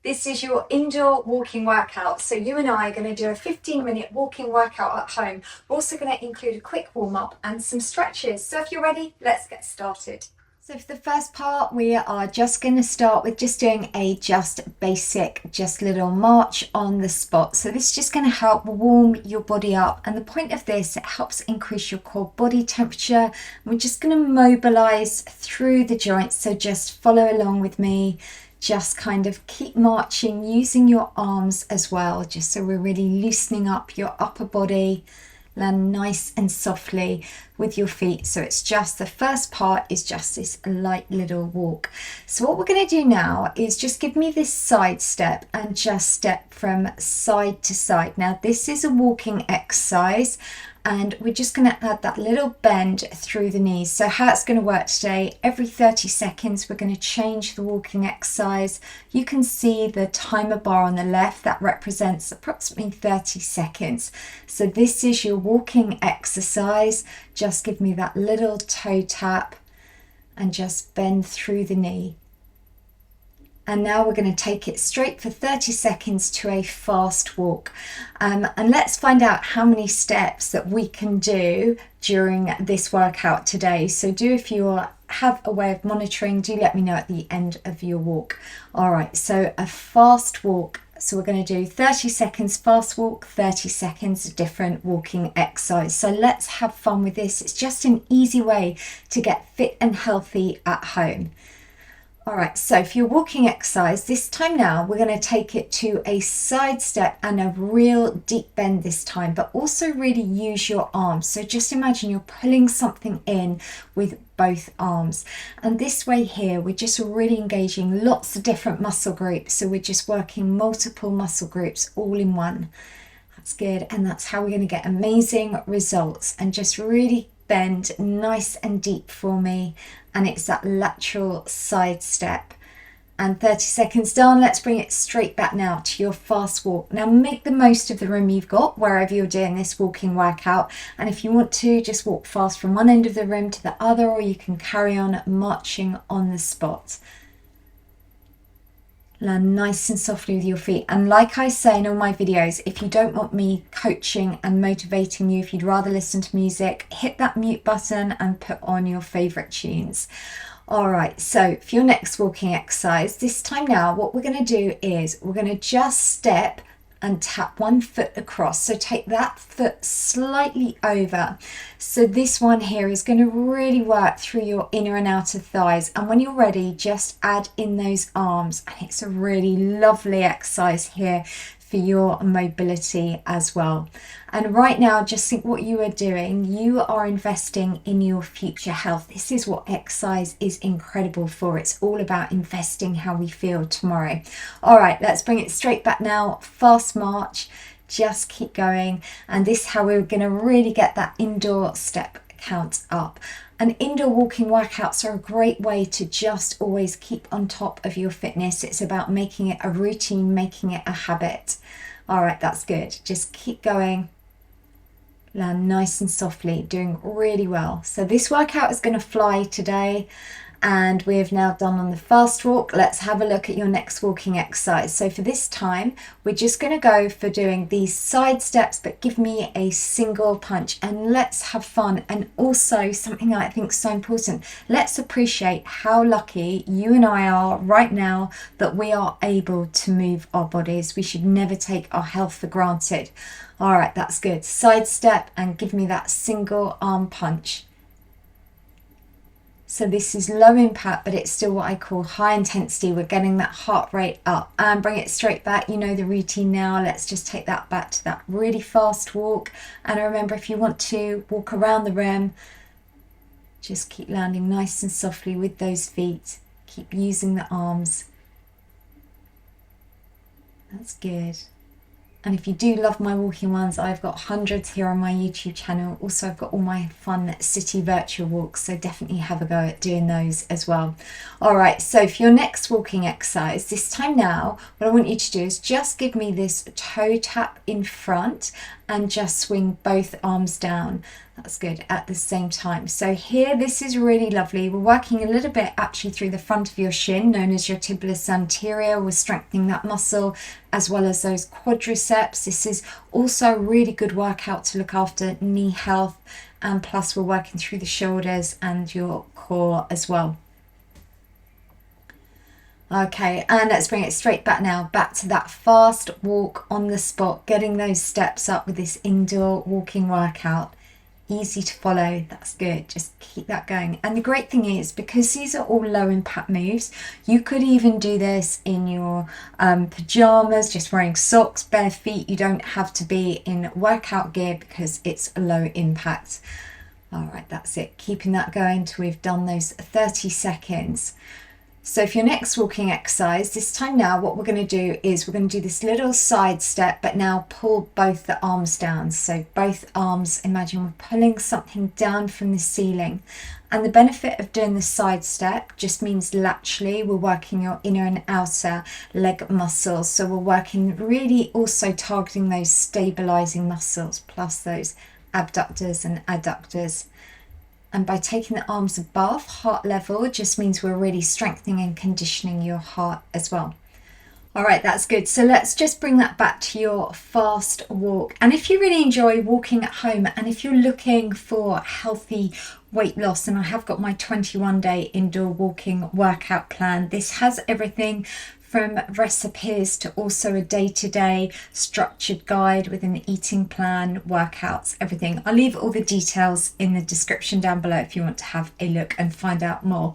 This is your indoor walking workout. So you and I are going to do a 15-minute walking workout at home. We're also going to include a quick warm-up and some stretches. So if you're ready, let's get started. So for the first part, we are just going to start with just doing a basic little march on the spot. So this is just going to help warm your body up. And the point of this, it helps increase your core body temperature. We're just going to mobilize through the joints. So just follow along with me. Just kind of keep marching using your arms as well, just so we're really loosening up your upper body. Land nice and softly with your feet. So it's just the first part is just this light little walk. So what we're going to do now is just give me this side step and just step from side to side. Now this is a walking exercise and we're just going to add that little bend through the knees. So how it's going to work today, every 30 seconds we're going to change the walking exercise. You can see the timer bar on the left that represents approximately 30 seconds. So this is your walking exercise. Just give me that little toe tap and just bend through the knee. And now we're going to take it straight for 30 seconds to a fast walk. And let's find out how many steps that we can do during this workout today. So if you have a way of monitoring, do let me know at the end of your walk. All right, so a fast walk. So we're going to do 30 seconds fast walk, 30 seconds different walking exercise. So let's have fun with this. It's just an easy way to get fit and healthy at home. All right, so for your walking exercise, this time now, we're going to take it to a side step and a real deep bend this time, but also really use your arms. So just imagine you're pulling something in with both arms. And this way here, we're just really engaging lots of different muscle groups. So we're just working multiple muscle groups all in one. That's good. And that's how we're going to get amazing results. And just really bend nice and deep for me. And it's that lateral side step. And 30 seconds done, let's bring it straight back now to your fast walk. Now make the most of the room you've got wherever you're doing this walking workout. And if you want to, just walk fast from one end of the room to the other, or you can carry on marching on the spot. Land nice and softly with your feet. And like I say in all my videos, if you don't want me coaching and motivating you, if you'd rather listen to music, hit that mute button and put on your favorite tunes. All right, so for your next walking exercise, this time now, what we're going to do is we're going to just step and tap one foot across. So take that foot slightly over. So this one here is going to really work through your inner and outer thighs. And when you're ready, just add in those arms. And it's a really lovely exercise here for your mobility as well. And right now, just think what you are doing. You are investing in your future health. This is what exercise is incredible for. It's all about investing how we feel tomorrow. All right, let's bring it straight back now. Fast march, just keep going. And this is how we're going to really get that indoor step count up. And indoor walking workouts are a great way to just always keep on top of your fitness. It's about making it a routine, making it a habit. All right, that's good. Just keep going. Land nice and softly, doing really well. So this workout is going to fly today. And we have now done on the fast walk. Let's have a look at your next walking exercise. So for this time, we're just going to go for doing these side steps, but give me a single punch and let's have fun. And also something I think is so important, let's appreciate how lucky you and I are right now that we are able to move our bodies. We should never take our health for granted. All right, that's good. Side step and give me that single arm punch. So this is low impact, but it's still what I call high intensity. We're getting that heart rate up and bring it straight back. You know the routine now. Let's just take that back to that really fast walk. And remember, if you want to walk around the room, just keep landing nice and softly with those feet. Keep using the arms. That's good. And if you do love my walking ones, I've got hundreds here on my YouTube channel. Also, I've got all my fun city virtual walks, so definitely have a go at doing those as well. All right, so for your next walking exercise, this time now, what I want you to do is just give me this toe tap in front and just swing both arms down. That's good, at the same time. So here, this is really lovely. We're working a little bit actually through the front of your shin, known as your tibialis anterior. We're strengthening that muscle as well as those quadriceps. This is also a really good workout to look after knee health, and plus we're working through the shoulders and your core as well. Okay, and let's bring it straight back now, back to that fast walk on the spot, getting those steps up with this indoor walking workout. Easy to follow, that's good, just keep that going. And the great thing is, because these are all low impact moves, you could even do this in your pajamas, just wearing socks, bare feet. You don't have to be in workout gear because it's low impact. All right, that's it, keeping that going till we've done those 30 seconds. So for your next walking exercise, this time now, what we're going to do is we're going to do this little side step, but now pull both the arms down. So both arms, imagine we're pulling something down from the ceiling. And the benefit of doing the side step just means laterally we're working your inner and outer leg muscles. So we're working really also targeting those stabilizing muscles, plus those abductors and adductors. And by taking the arms above heart level, it just means we're really strengthening and conditioning your heart as well. All right, that's good. So let's just bring that back to your fast walk. And if you really enjoy walking at home, and if you're looking for healthy weight loss, and I have got my 21-day indoor walking workout plan, this has everything from recipes to also a day-to-day structured guide with an eating plan, workouts, everything. I'll leave all the details in the description down below if you want to have a look and find out more.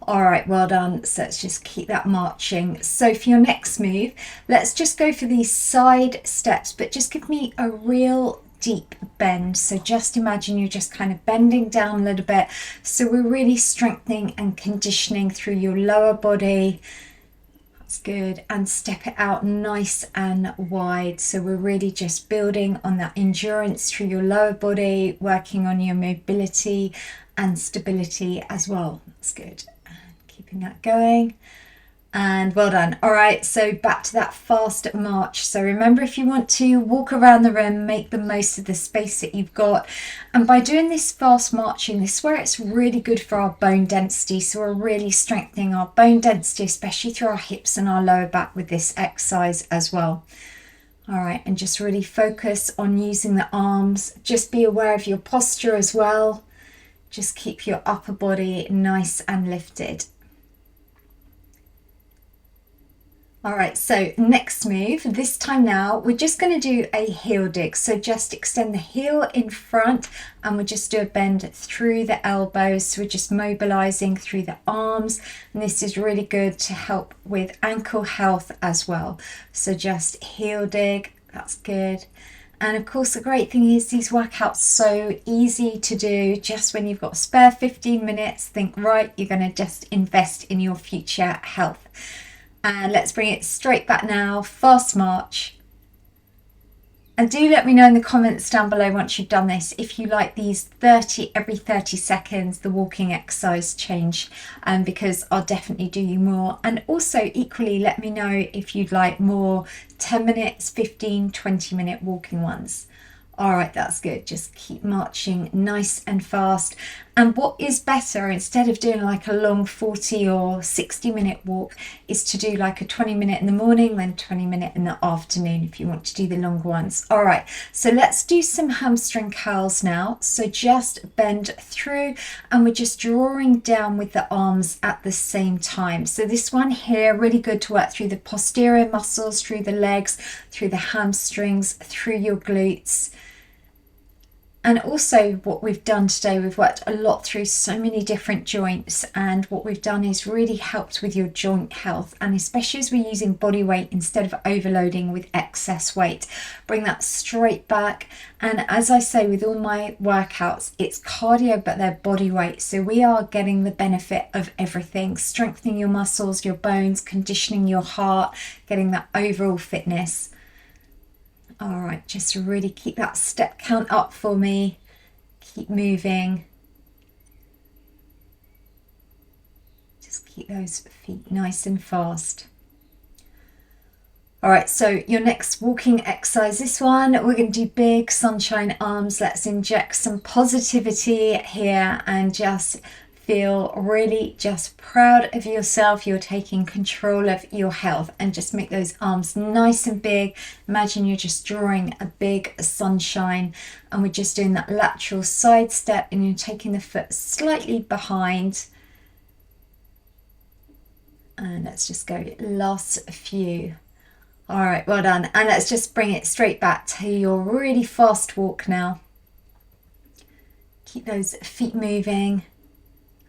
All right, well done. So let's just keep that marching. So for your next move, let's just go for these side steps, but just give me a real deep bend. So just imagine you're just kind of bending down a little bit. So we're really strengthening and conditioning through your lower body. That's good. And step it out nice and wide. So we're really just building on that endurance through your lower body, working on your mobility and stability as well. That's good. Keeping that going. And well done. All right, so back to that fast march. So remember, if you want to walk around the room, make the most of the space that you've got. And by doing this fast marching, this is where it's really good for our bone density. So we're really strengthening our bone density, especially through our hips and our lower back with this exercise as well. All right, and just really focus on using the arms. Just be aware of your posture as well. Just keep your upper body nice and lifted. All right, so next move, this time now, we're just going to do a heel dig. So just extend the heel in front and we'll just do a bend through the elbows. So we're just mobilizing through the arms. And this is really good to help with ankle health as well. So just heel dig, that's good. And of course, the great thing is these workouts are so easy to do. Just when you've got a spare 15 minutes, think, right, you're going to just invest in your future health. And let's bring it straight back now, fast march. And do let me know in the comments down below once you've done this, if you like these every 30 seconds, the walking exercise change, because I'll definitely do you more. And also equally, let me know if you'd like more 10 minutes, 15, 20-minute walking ones. All right, that's good. Just keep marching nice and fast. And what is better, instead of doing like a long 40 or 60-minute walk, is to do like a 20-minute in the morning, then 20-minute in the afternoon if you want to do the longer ones. All right, so let's do some hamstring curls now. So just bend through and we're just drawing down with the arms at the same time. So this one here, really good to work through the posterior muscles, through the legs, through the hamstrings, through your glutes. And also what we've done today, we've worked a lot through so many different joints, and what we've done is really helped with your joint health, and especially as we're using body weight instead of overloading with excess weight. Bring that straight back. And as I say with all my workouts, it's cardio but they're body weight, so we are getting the benefit of everything, strengthening your muscles, your bones, conditioning your heart, getting that overall fitness. All right, just really keep that step count up for me. Keep moving. Just keep those feet nice and fast. All right, so your next walking exercise, this one, we're going to do big sunshine arms. Let's inject some positivity here and just feel really just proud of yourself. You're taking control of your health, and just make those arms nice and big. Imagine you're just drawing a big sunshine, and we're just doing that lateral side step, and you're taking the foot slightly behind. And let's just go last few. All right, well done. And let's just bring it straight back to your really fast walk now. Keep those feet moving,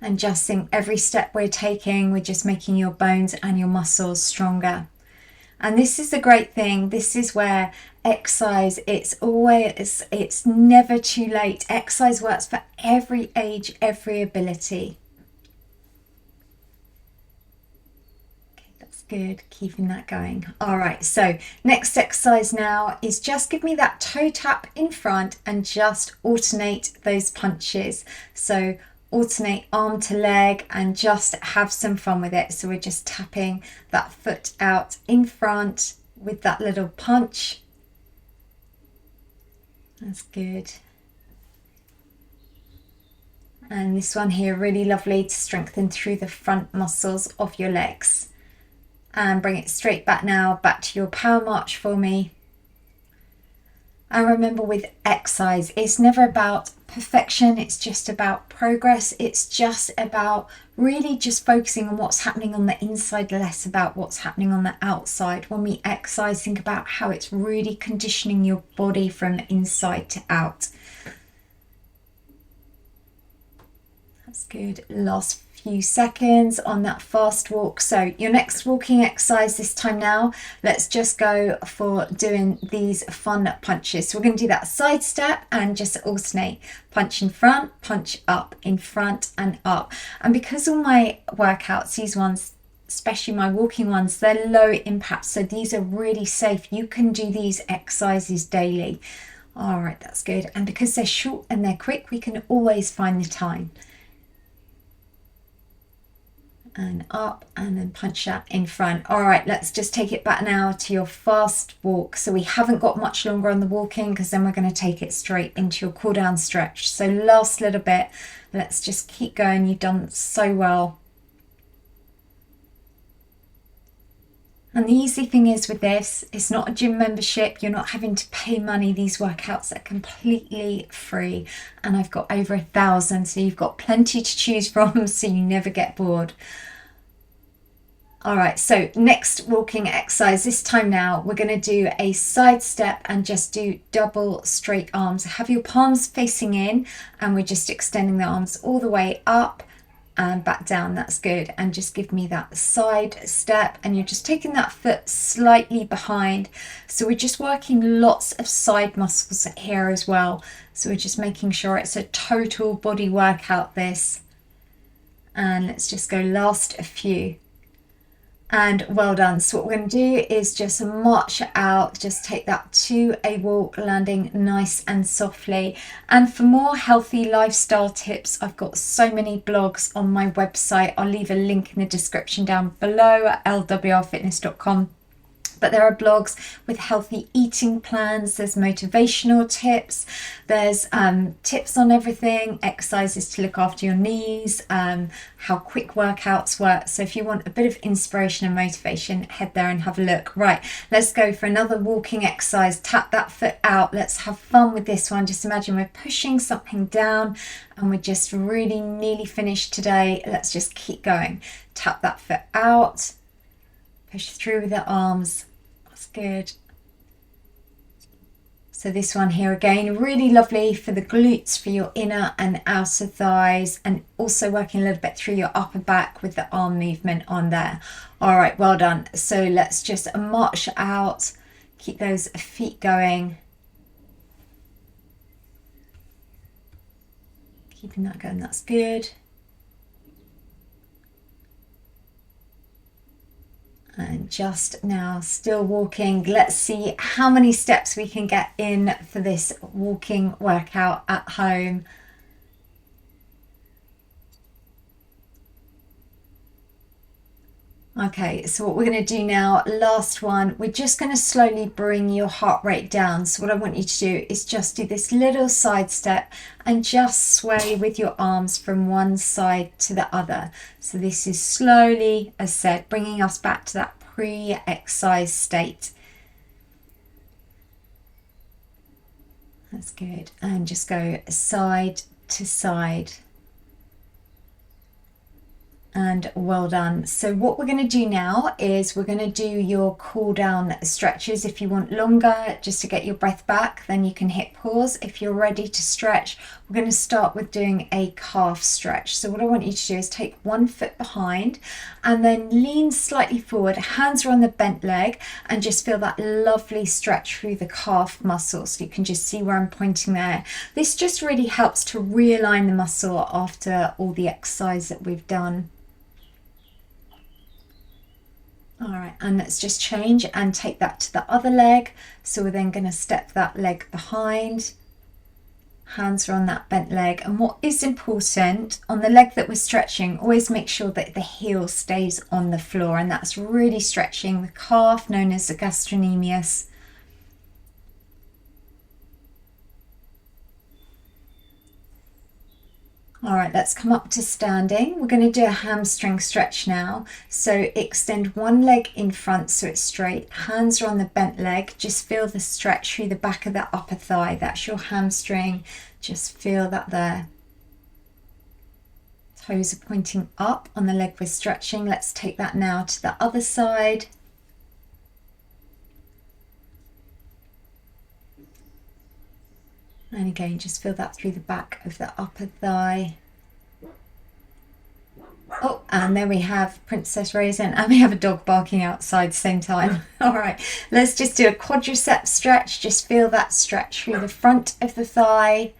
and just think every step we're taking, we're just making your bones and your muscles stronger. And this is the great thing. This is where exercise, it's never too late. Exercise works for every age, every ability. Good, keeping that going. All right, so next exercise now is just give me that toe tap in front and just alternate those punches. So alternate arm to leg and just have some fun with it. So we're just tapping that foot out in front with that little punch. That's good. And this one here, really lovely to strengthen through the front muscles of your legs. And bring it straight back now, back to your power march for me. And remember, with exercise, it's never about perfection, it's just about progress. It's just about really just focusing on what's happening on the inside, less about what's happening on the outside. When we exercise, think about how it's really conditioning your body from inside to out. That's good. Last few seconds on that fast walk. So your next walking exercise this time now, let's just go for doing these fun punches. So we're going to do that side step and just alternate punch in front, punch up, in front and up. And because all my workouts, these ones, especially my walking ones, they're low impact, so these are really safe. You can do these exercises daily. All right, that's good. And because they're short and they're quick, we can always find the time. And up, and then punch that in front. All right, let's just take it back now to your fast walk. So we haven't got much longer on the walking, because then we're going to take it straight into your cool down stretch. So last little bit, let's just keep going. You've done so well. And the easy thing is with this, it's not a gym membership. You're not having to pay money. These workouts are completely free. And I've got over 1,000, so you've got plenty to choose from, so you never get bored. All right, so next walking exercise, this time now, we're going to do a side step and just do double straight arms. Have your palms facing in, and we're just extending the arms all the way up and back down. That's good. And just give me that side step, and you're just taking that foot slightly behind. So we're just working lots of side muscles here as well. So we're just making sure it's a total body workout, this. And let's just go last a few. And well done. So what we're going to do is just march out, just take that to a walk, landing nice and softly. And for more healthy lifestyle tips, I've got so many blogs on my website. I'll leave a link in the description down below at lwrfitness.com. But there are blogs with healthy eating plans, there's motivational tips, there's tips on everything, exercises to look after your knees, how quick workouts work. So if you want a bit of inspiration and motivation, head there and have a look. Right, let's go for another walking exercise. Tap that foot out. Let's have fun with this one. Just imagine we're pushing something down and we're just really nearly finished today. Let's just keep going. Tap that foot out. Push through with the arms. That's good. So this one here again, really lovely for the glutes, for your inner and outer thighs, and also working a little bit through your upper back with the arm movement on there. All right, well done. So let's just march out. Keep those feet going. Keeping that going, that's good. And just now, still walking. Let's see how many steps we can get in for this walking workout at home. Okay, so what we're going to do now, last one, we're just going to slowly bring your heart rate down. So what I want you to do is just do this little side step and just sway with your arms from one side to the other. So this is slowly, as said, bringing us back to that pre-exercise state. That's good. And just go side to side. And well done. So what we're going to do now is we're going to do your cool down stretches. If you want longer, just to get your breath back, then you can hit pause. If you're ready to stretch, we're going to start with doing a calf stretch. So what I want you to do is take one foot behind and then lean slightly forward. Hands are on the bent leg and just feel that lovely stretch through the calf muscle. So you can just see where I'm pointing there. This just really helps to realign the muscle after all the exercise that we've done. All right, and let's just change and take that to the other leg. So we're then going to step that leg behind. Hands are on that bent leg. And what is important on the leg that we're stretching, always make sure that the heel stays on the floor. And that's really stretching the calf, known as the gastrocnemius. All right, let's come up to standing. We're going to do a hamstring stretch now. So extend one leg in front so it's straight. Hands are on the bent leg. Just feel the stretch through the back of the upper thigh. That's your hamstring. Just feel that there. Toes are pointing up on the leg we're stretching. Let's take that now to the other side. And again, just feel that through the back of the upper thigh. Oh, and there we have Princess Raisin, and we have a dog barking outside same time. All right, let's just do a quadricep stretch. Just feel that stretch through the front of the thigh.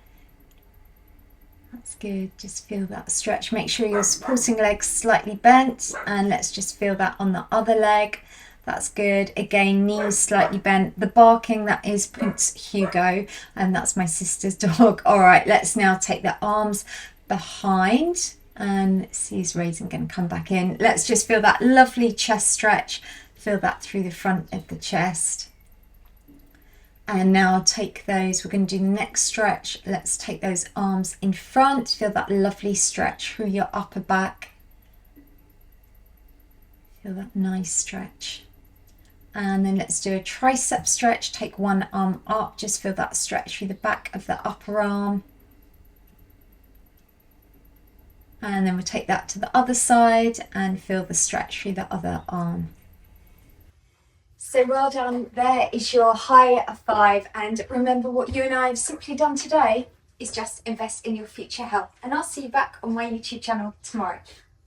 That's good. Just feel that stretch. Make sure your supporting leg's slightly bent, and let's just feel that on the other leg. That's good. Again, knees slightly bent. The barking, that is Prince Hugo, and that's my sister's dog. All right, let's now take the arms behind, and see, is Raisin going to come back in? Let's just feel that lovely chest stretch. Feel that through the front of the chest. And now take those, we're going to do the next stretch. Let's take those arms in front. Feel that lovely stretch through your upper back. Feel that nice stretch. And then let's do a tricep stretch. Take one arm up, just feel that stretch through the back of the upper arm. And then we'll take that to the other side and feel the stretch through the other arm. So well done. There is your high five. And remember, what you and I have simply done today is just invest in your future health. And I'll see you back on my YouTube channel tomorrow.